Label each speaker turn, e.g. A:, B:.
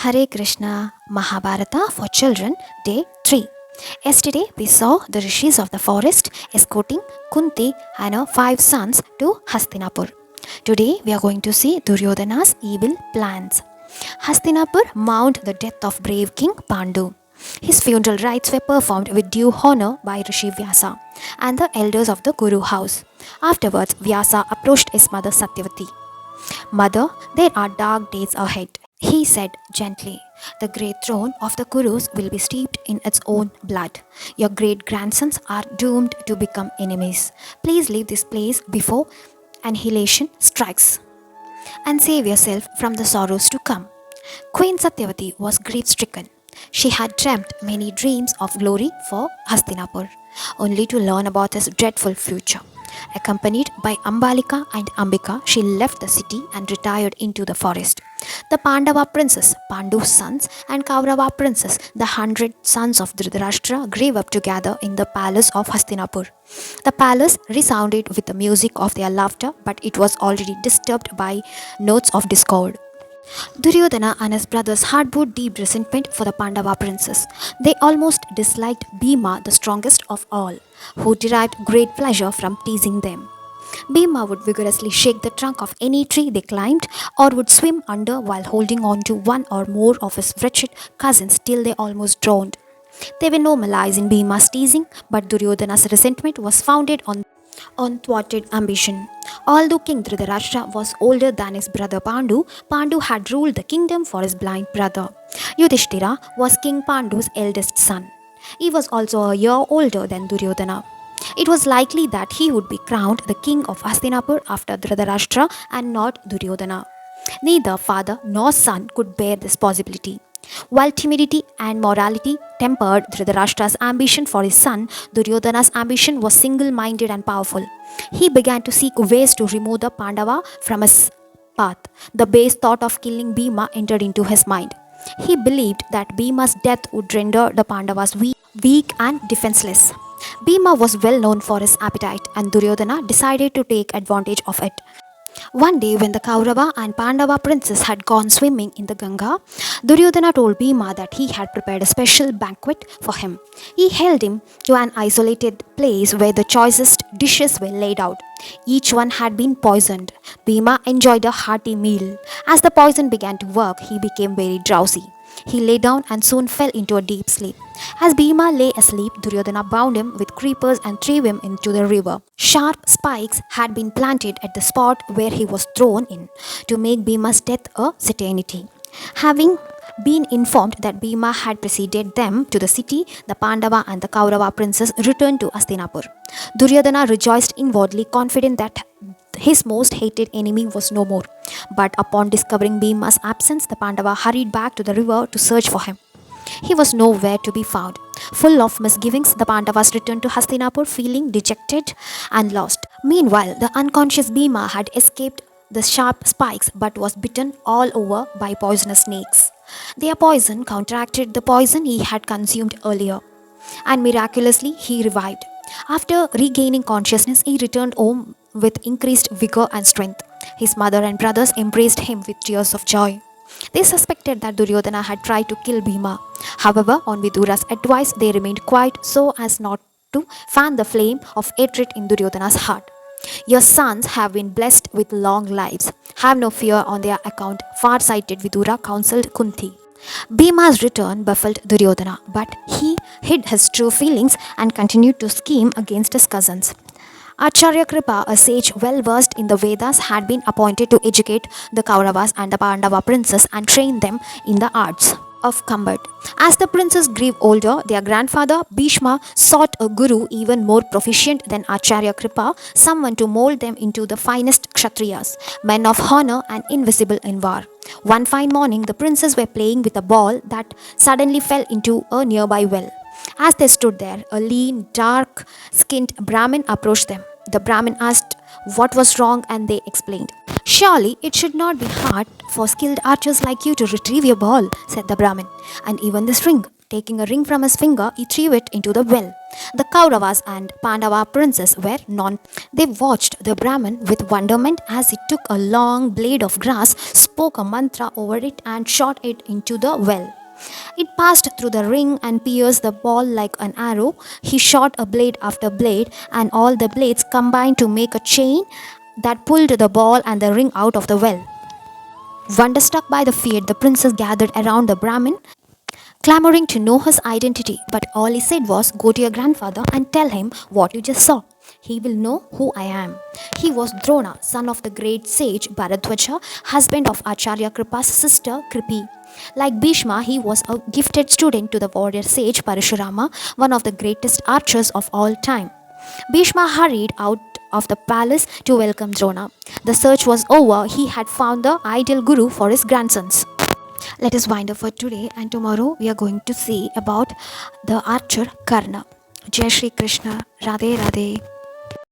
A: Hare Krishna Mahabharata for Children, Day 3. Yesterday we saw the rishis of the forest escorting Kunti and her 5 sons to Hastinapur. Today we are going to see Duryodhana's evil plans. Hastinapur mourned the death of brave King Pandu. His funeral rites were performed with due honor by Rishi Vyasa and the elders of the Guru house. Afterwards, Vyasa approached his mother Satyavati. Mother, there are dark days ahead. He said gently, the great throne of the Kurus will be steeped in its own blood. Your great grandsons are doomed to become enemies. Please leave this place before annihilation strikes and save yourself from the sorrows to come. Queen Satyavati was grief stricken. She had dreamt many dreams of glory for Hastinapur, only to learn about his dreadful future. Accompanied by Ambalika and Ambika, she left the city and retired into the forest. The Pandava princess, Pandu's sons, and Kaurava princess, the 100 sons of Dhritarashtra, grew up together in the palace of Hastinapur. The palace resounded with the music of their laughter, but it was already disturbed by notes of discord. Duryodhana and his brothers harbored deep resentment for the Pandava princess. They almost disliked Bhima, the strongest of all, who derived great pleasure from teasing them. Bhima would vigorously shake the trunk of any tree they climbed or would swim under while holding on to one or more of his wretched cousins till they almost drowned. There were no malice in Bhima's teasing, but Duryodhana's resentment was founded on thwarted ambition. Although King Dhritarashtra was older than his brother Pandu, Pandu had ruled the kingdom for his blind brother. Yudhishthira was King Pandu's eldest son. He was also a year older than Duryodhana. It was likely that he would be crowned the king of Hastinapur after Dhritarashtra and not Duryodhana. Neither father nor son could bear this possibility. While timidity and morality tempered Dhritarashtra's ambition for his son, Duryodhana's ambition was single-minded and powerful. He began to seek ways to remove the Pandava from his path. The base thought of killing Bhima entered into his mind. He believed that Bhima's death would render the Pandavas weak and defenseless. Bhima was well known for his appetite, and Duryodhana decided to take advantage of it. One day, when the Kaurava and Pandava princes had gone swimming in the Ganga, Duryodhana told Bhima that he had prepared a special banquet for him. He held him to an isolated place where the choicest dishes were laid out. Each one had been poisoned. Bhima enjoyed a hearty meal. As the poison began to work, he became very drowsy. He lay down and soon fell into a deep sleep. As Bhima lay asleep, Duryodhana bound him with creepers and threw him into the river. Sharp spikes had been planted at the spot where he was thrown in to make Bhima's death a certainty. Having been informed that Bhima had preceded them to the city, the Pandava and the Kaurava princes returned to Hastinapur. Duryodhana rejoiced inwardly, confident that his most hated enemy was no more. But upon discovering Bhima's absence, the Pandava hurried back to the river to search for him. He was nowhere to be found. Full of misgivings, the Pandavas returned to Hastinapur feeling dejected and lost. Meanwhile, the unconscious Bhima had escaped the sharp spikes but was bitten all over by poisonous snakes. Their poison counteracted the poison he had consumed earlier, and miraculously he revived. After regaining consciousness, he returned home with increased vigor and strength. His mother and brothers embraced him with tears of joy. They suspected that Duryodhana had tried to kill Bhima. However, on Vidura's advice, they remained quiet so as not to fan the flame of hatred in Duryodhana's heart. Your sons have been blessed with long lives. Have no fear on their account, far-sighted Vidura counseled Kunti. Bhima's return baffled Duryodhana, but he hid his true feelings and continued to scheme against his cousins. Acharya Kripa, a sage well versed in the Vedas, had been appointed to educate the Kauravas and the Pandava princes and train them in the arts of combat. As the princes grew older, their grandfather Bhishma sought a guru even more proficient than Acharya Kripa, someone to mold them into the finest Kshatriyas, men of honor and invisible in war. One fine morning, the princes were playing with a ball that suddenly fell into a nearby well. As they stood there, a lean, dark-skinned Brahmin approached them. The Brahmin asked what was wrong and they explained. Surely it should not be hard for skilled archers like you to retrieve your ball, said the Brahmin, and even the string. Taking a ring from his finger, he threw it into the well. The Kauravas and Pandava princes were non. They watched the Brahmin with wonderment as he took a long blade of grass, spoke a mantra over it, and shot it into the well. It passed through the ring and pierced the ball like an arrow. He shot a blade after blade, and all the blades combined to make a chain that pulled the ball and the ring out of the well. Wonderstruck by the feat, the princess gathered around the Brahmin, clamoring to know his identity. But all he said was, "Go to your grandfather and tell him what you just saw. He will know who I am." He was Drona, son of the great sage Bharadwaja, husband of Acharya Kripa's sister Kripi. Like Bhishma, he was a gifted student to the warrior sage Parashurama, one of the greatest archers of all time. Bhishma hurried out of the palace to welcome Drona. The search was over. He had found the ideal guru for his grandsons. Let us wind up for today, and tomorrow we are going to see about the archer Karna. Jai Shri Krishna. Radhe Radhe.